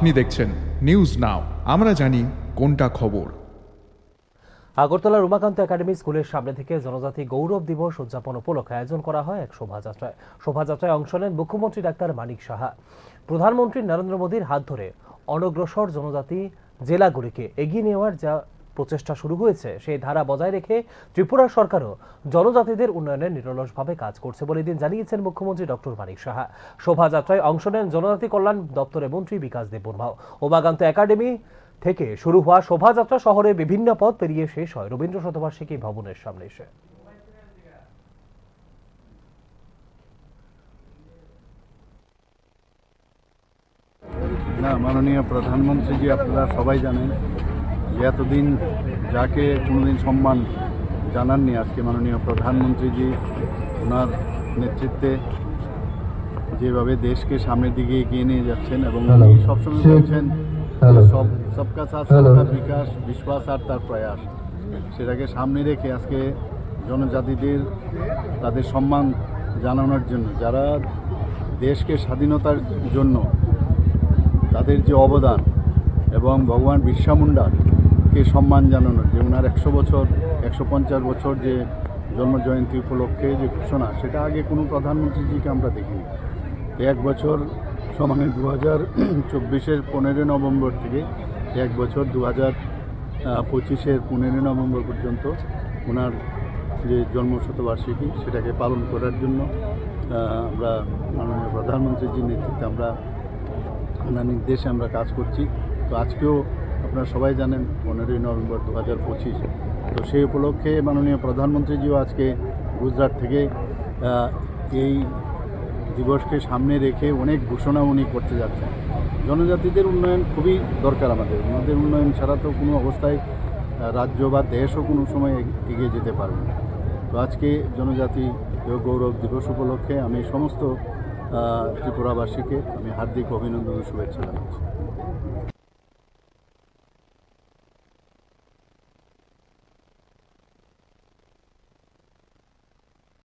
আপনি দেখছেন news now, আমরা জানি কোনটা খবর। আগরতলার উমাকান্ত একাডেমি স্কুলের সামনে থেকে জনজাতি গৌরব দিবস উদযাপন উপলক্ষে আয়োজন করা হয় এক শোভাযাত্রায়। শোভাযাত্রায় অংশ নেন মুখ্যমন্ত্রী ডাক্তার মানিক সাহা। প্রধানমন্ত্রী নরেন্দ্র মোদীর হাত ধরে অনগ্রসর জনজাতি জেলাগুলিকে এগিয়ে নেওয়ার যা প্রচেষ্টা শুরু হয়েছে সেই ধারা বজায় রেখে ত্রিপুরা সরকারও জনজাতিদের উন্নয়নে নিরলসভাবে কাজ করছে বলে দিন জানিয়েছেন মুখ্যমন্ত্রী ডক্টর মানিক সাহা। শোভাযাত্রায় অংশ নেন জনজাতি কল্যাণ দপ্তরের মন্ত্রী বিকাশ দেববর্মাও। উমাকান্ত একাডেমি থেকে শুরু হওয়া শোভাযাত্রা শহরের বিভিন্ন পথ পেরিয়ে শেষ হয় রবীন্দ্র শতবার্ষিকী ভবনের সামনে এসে। মাননীয় প্রধানমন্ত্রীজি, আপনারা সবাই জানেন যে এতদিন যাকে কোনোদিন সম্মান জানাননি, আজকে মাননীয় প্রধানমন্ত্রীজি ওনার নেতৃত্বে যেভাবে দেশকে সামনের দিকে এগিয়ে নিয়ে যাচ্ছেন এবং উনি সবসময় বলছেন সবকা সাথ সবকা বিকাশ, বিশ্বাস আর তার প্রয়াস, সেটাকে সামনে রেখে আজকে জনজাতিদের তাদের সম্মান জানানোর জন্য, যারা দেশকে স্বাধীনতার জন্য তাদের যে অবদান এবং ভগবান বিরসা মুন্ডাকে সম্মান জানানোর যে ওনার 150 বছর যে জন্মজয়ন্তী উপলক্ষে যে ঘোষণা, সেটা আগে কোনো প্রধানমন্ত্রীজিকে আমরা দেখিনি। 1 বছর সমানে 2024-এর 15 নভেম্বর থেকে 1 বছর 2025-এর 15 নভেম্বর পর্যন্ত ওনার যে জন্মশতবার্ষিকী সেটাকে পালন করার জন্য আমরা মাননীয় প্রধানমন্ত্রীজির নেতৃত্বে ওনার নির্দেশে আমরা কাজ করছি। তো আজকেও আপনারা সবাই জানেন 15 নভেম্বর 2025, তো সেই উপলক্ষে মাননীয় প্রধানমন্ত্রীজিও আজকে গুজরাট থেকে এই দিবসকে সামনে রেখে অনেক ঘোষণা উনি করতে যাচ্ছেন। জনজাতিদের উন্নয়ন খুবই দরকার আমাদের উন্নয়ন ছাড়া তো কোনো অবস্থায় রাজ্য বা দেশও কোনো সময় এগিয়ে যেতে পারবে না। তো আজকে জনজাতি গৌরব দিবস উপলক্ষে আমি সমস্ত ত্রিপুরাবাসীকে আমি হার্দিক অভিনন্দন ও শুভেচ্ছা জানাচ্ছি।